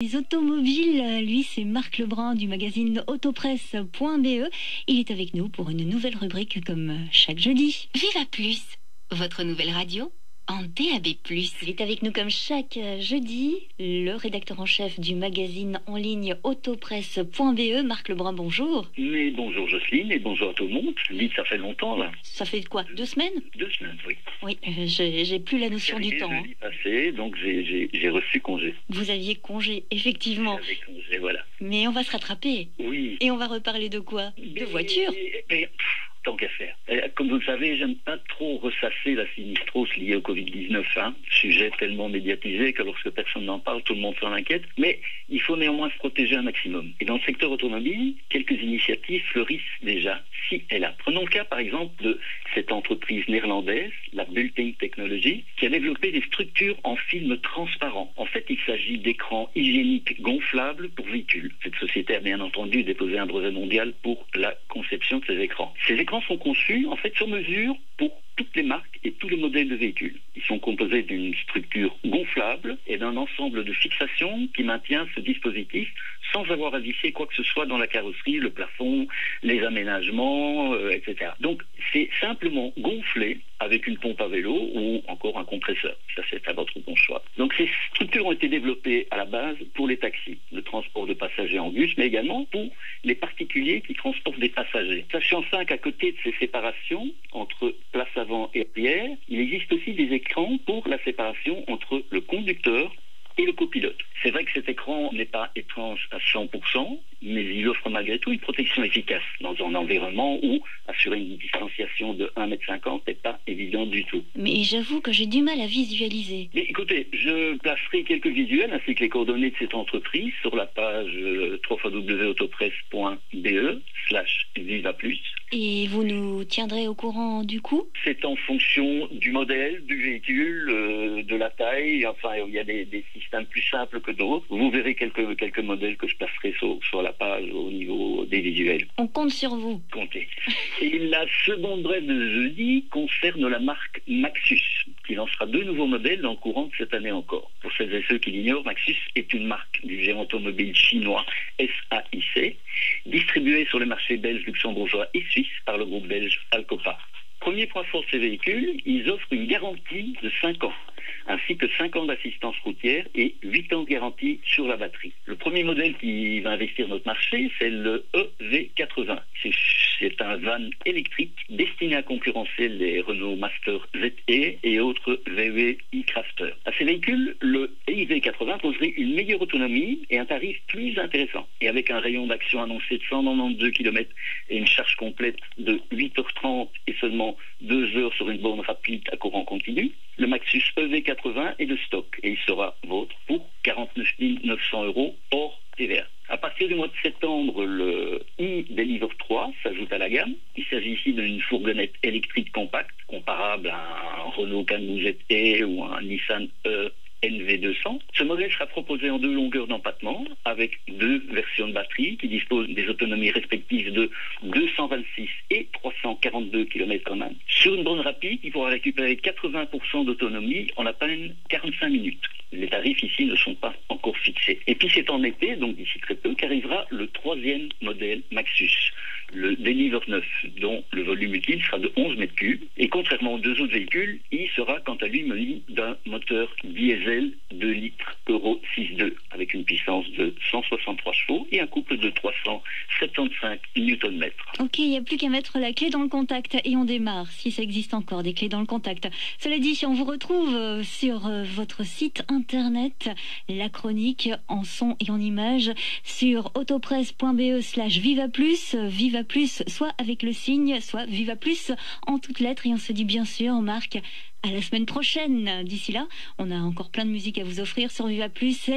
Les automobiles, lui, c'est Marc Lebrun du magazine autopresse.be. Il est avec nous pour une nouvelle rubrique comme chaque jeudi. Viva Plus, votre nouvelle radio en DAB+. Il est avec nous comme chaque jeudi, le rédacteur en chef du magazine en ligne autopresse.be. Marc Lebrun, bonjour. Mais bonjour Jocelyne et bonjour à tout le monde. Vite, ça fait longtemps là. Ça fait quoi, 2 semaines? 2 semaines, oui. Oui, j'ai plus la notion du temps. Jeudi passé, donc j'ai reçu congé. Vous aviez congé, effectivement. J'avais congé, voilà. Mais on va se rattraper. Oui. Et on va reparler de quoi? De voitures. Tant qu'à faire. Comme vous le savez, j'aime pas trop ressasser la sinistrose liée au Covid-19, sujet tellement médiatisé que lorsque personne n'en parle, tout le monde s'en inquiète. Mais il faut néanmoins se protéger un maximum. Et dans le secteur automobile, quelques initiatives fleurissent déjà, ci et là. Prenons le cas, par exemple, de cette entreprise néerlandaise, la Bulting Technology, qui a développé des structures en film transparent. En fait, il s'agit d'écrans hygiéniques gonflables pour véhicules. Cette société a bien entendu déposé un brevet mondial pour la conception de ces écrans. Ces écrans sont conçus en fait sur mesure pour toutes les marques et tous les modèles de véhicules. Ils sont composés d'une structure gonflable et d'un ensemble de fixations qui maintient ce dispositif sans avoir à visser quoi que ce soit dans la carrosserie, le plafond, les aménagements, etc. Donc c'est simplement gonflé avec une pompe à vélo ou encore un compresseur. Ça, c'est à votre bon choix. Donc ces structures ont été développées à la base pour les taxis, le transport de passagers en bus, mais également pour les particuliers qui transportent des passagers. Sachant qu'à côté de ces séparations entre place avant et arrière, il existe aussi des écrans pour la séparation entre le conducteur et le copilote. C'est vrai que cet écran n'est pas étanche à 100%, mais il offre malgré tout une protection efficace dans un environnement où assurer une distanciation de 1,50 m n'est pas évident du tout. Mais j'avoue que j'ai du mal à visualiser. Mais écoutez, je placerai quelques visuels ainsi que les coordonnées de cette entreprise sur la page www.autopresse.be/vivaplus. Et vous nous tiendrez au courant du coup? C'est en fonction du modèle, du véhicule, de la taille. Enfin, il y a des systèmes plus simples que d'autres. Vous verrez quelques modèles que je placerai sur la page au niveau des visuels. On compte sur vous. Comptez. Et la seconde brève de jeudi concerne la marque Maxus, qui lancera 2 nouveaux modèles dans le courant de cette année encore. Pour celles et ceux qui l'ignorent, Maxus est une marque du géant automobile chinois SAIC, distribuée sur les marchés belges, luxembourgeois et suisses par le groupe belge Alcopa. Premier point fort de ces véhicules, ils offrent une garantie de 5 ans, ainsi que 5 ans d'assistance routière et 8 ans de garantie sur la batterie. Le premier modèle qui va investir notre marché, c'est le EV80. C'est un van électrique destiné à concurrencer les Renault Master ZE et autres VW e-Crafter. À ces véhicules, le EV80 poserait une meilleure autonomie et un tarif plus intéressant. Et avec un rayon d'action annoncé de 192 km et une charge complète de 8h30 et seulement 2 heures sur une borne rapide à courant continu, le Maxus EV80 est de stock et il sera vôtre pour 49 900 € hors TVA. À partir du mois de septembre, le e-Deliver 3 s'ajoute à la gamme. Il s'agit ici d'une fourgonnette électrique compacte, comparable à un Renault Kangoo ZE ou un Nissan NV200. Ce modèle sera proposé en 2 longueurs d'empattement avec 2 versions de batterie qui disposent des autonomies respectives de 226 et 342 km/h. Sur une borne rapide, il pourra récupérer 80% d'autonomie en à peine 45 minutes. Les tarifs ici ne sont pas encore fixés. Et puis c'est en été, donc d'ici très peu, qu'arrivera le 3e modèle Maxus, le Deliver 9, dont le volume utile sera de 11 m3. Et contrairement aux 2 autres véhicules, il sera quant à lui muni d'un moteur diesel 2 litres Euro 6.2 avec une puissance de 163 chevaux et un couple de 375 Nm. Ok, il n'y a plus qu'à mettre la clé dans le contact et on démarre, si ça existe encore, des clés dans le contact. Cela dit, si on vous retrouve sur votre site internet, la chronique en son et en images sur autopresse.be/vivaplus, vivaplus soit avec le signe, soit vivaplus en toutes lettres. Et on se dit bien sûr, Marc, à la semaine prochaine. D'ici là, on a encore plein de musique à vous offrir sur Viva Plus.